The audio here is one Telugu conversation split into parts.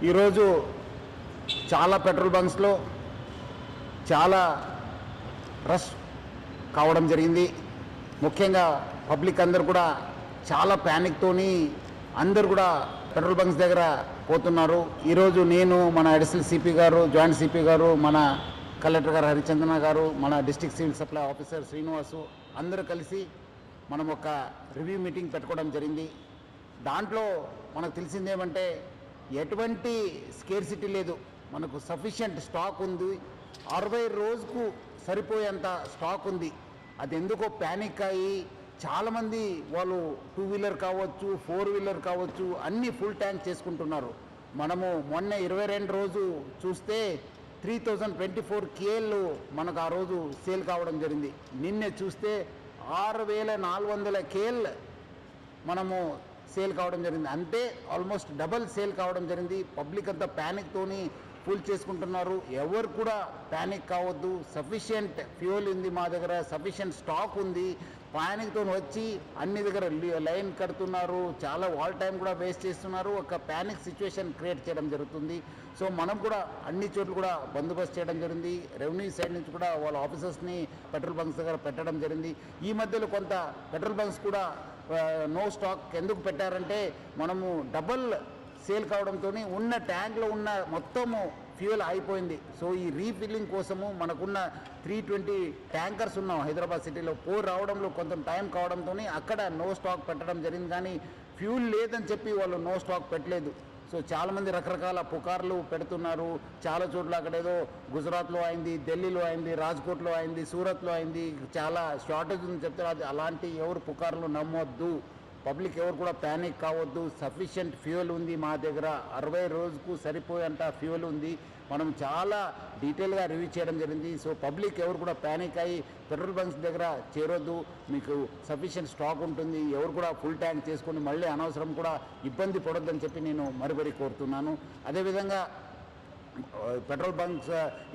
ఈరోజు చాలా పెట్రోల్ బంక్స్లో చాలా రష్ కావడం జరిగింది. ముఖ్యంగా పబ్లిక్ అందరు కూడా చాలా ప్యానిక్తోని అందరు కూడా పెట్రోల్ బంక్స్ దగ్గర పోతున్నారు. ఈరోజు నేను, మన అడిషనల్ సిపి గారు, జాయింట్ సిపి గారు, మన కలెక్టర్ గారు హరిచందన గారు, మన district civil supply officer Srinivasu అందరూ కలిసి మనం ఒక రివ్యూ మీటింగ్ పెట్టుకోవడం జరిగింది. దాంట్లో మనకు తెలిసిందేమంటే ఎటువంటి స్కేర్సిటీ లేదు, మనకు సఫిషియంట్ స్టాక్ ఉంది. 60 రోజుకు సరిపోయేంత స్టాక్ ఉంది. అది ఎందుకో ప్యానిక్ అయ్యి చాలామంది వాళ్ళు 2 వీలర్ కావచ్చు, 4 వీలర్ కావచ్చు, అన్నీ ఫుల్ ట్యాంక్ చేసుకుంటున్నారు. మనము మొన్న 22 రోజు చూస్తే 3024 KL మనకు ఆ రోజు సేల్ కావడం జరిగింది. నిన్నే చూస్తే 6400 KL మనము సేల్ కావడం జరిగింది. అంటే ఆల్మోస్ట్ డబల్ సేల్ కావడం జరిగింది. పబ్లిక్ అంతా ప్యానిక్తోని ఫుల్ చేసుకుంటున్నారు. ఎవరు కూడా ప్యానిక్ కావద్దు. సఫిషియంట్ ఫ్యూయల్ ఉంది మా దగ్గర, సఫిషియంట్ స్టాక్ ఉంది. ప్యానిక్తో వచ్చి అన్ని దగ్గర లైన్ కడుతున్నారు, చాలా వాల్ టైం కూడా వేస్ట్ చేస్తున్నారు. ఒక ప్యానిక్ సిచ్యువేషన్ క్రియేట్ చేయడం జరుగుతుంది. సో మనం కూడా అన్ని చోట్ల కూడా బందోబస్తు చేయడం జరిగింది. రెవెన్యూ సైడ్ నుంచి కూడా వాళ్ళ ఆఫీసర్స్ని పెట్రోల్ బంక్స్ దగ్గర పెట్టడం జరిగింది. ఈ మధ్యలో కొంత పెట్రోల్ బంక్స్ కూడా నో స్టాక్ ఎందుకు పెట్టారంటే మనము డబల్ సేల్ కావడంతో ఉన్న ట్యాంక్లో ఉన్న మొత్తము ఫ్యూయల్ అయిపోయింది. సో ఈ రీఫిల్లింగ్ కోసము మనకున్న 320 ట్యాంకర్స్ ఉన్నాం హైదరాబాద్ సిటీలో. రావడంలో కొంత టైం కావడంతో అక్కడ నో స్టాక్ పెట్టడం జరిగింది. కానీ ఫ్యూల్ లేదని చెప్పి వాళ్ళు నో స్టాక్ పెట్టలేదు. సో చాలామంది రకరకాల పుకార్లు పెడుతున్నారు. చాలా చోట్ల అక్కడేదో గుజరాత్లో అయింది, ఢిల్లీలో అయింది, రాజ్కోట్లో అయింది, సూరత్లో అయింది, చాలా షార్టేజ్ ఉందని చెప్తారు. అది అలాంటి ఎవరు పుకార్లు నమ్మొద్దు. పబ్లిక్ ఎవరు కూడా ప్యానిక్ కావద్దు. సఫిషియంట్ ఫ్యూయల్ ఉంది మా దగ్గర, 60 రోజుకు సరిపోయేంత ఫ్యూయల్ ఉంది. మనం చాలా డీటెయిల్గా రివ్యూ చేయడం జరిగింది. సో పబ్లిక్ ఎవరు కూడా ప్యానిక్ అయ్యి పెట్రోల్ బంక్స్ దగ్గర చేరొద్దు. మీకు సఫిషియంట్ స్టాక్ ఉంటుంది. ఎవరు కూడా ఫుల్ ట్యాంక్ చేసుకొని మళ్ళీ అనవసరం కూడా ఇబ్బంది పడొద్దని చెప్పి నేను మరీ కోరుతున్నాను. అదేవిధంగా పెట్రోల్ బంక్స్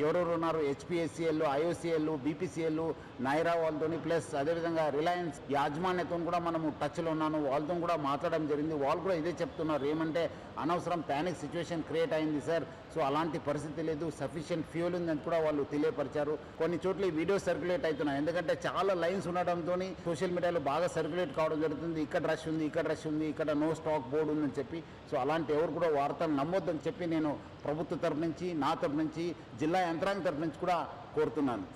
ఎవరెవరు ఉన్నారు, HPSCL, IOCL, BPCL, నైరా వాళ్ళతో, ప్లస్ అదేవిధంగా రిలయన్స్ యాజమాన్యతో కూడా మనము టచ్లో ఉన్నాను. వాళ్ళతో కూడా మాట్లాడడం జరిగింది. వాళ్ళు కూడా ఇదే చెప్తున్నారు, ఏమంటే అనవసరం ప్యానిక్ సిచ్యువేషన్ క్రియేట్ అయింది సార్. సో అలాంటి పరిస్థితి లేదు, సఫిషియంట్ ఫ్యూయల్ ఉందని కూడా వాళ్ళు తెలియపరిచారు. కొన్ని చోట్ల ఈ వీడియో సర్క్యులేట్ అవుతున్నాయి, ఎందుకంటే చాలా లైన్స్ ఉండడంతో సోషల్ మీడియాలో బాగా సర్క్యులేట్ కావడం జరుగుతుంది. ఇక్కడ రష్ ఉంది, ఇక్కడ రష్ ఉంది, ఇక్కడ నో స్టాక్ బోర్డు ఉందని చెప్పి. సో అలాంటి ఎవరు కూడా వార్తలు నమ్మొద్దని చెప్పి నేను ప్రభుత్వ తరఫు నుంచి, నా తరఫు నుంచి, జిల్లా యంత్రాంగం తరఫు నుంచి కూడా కోరుతున్నాను.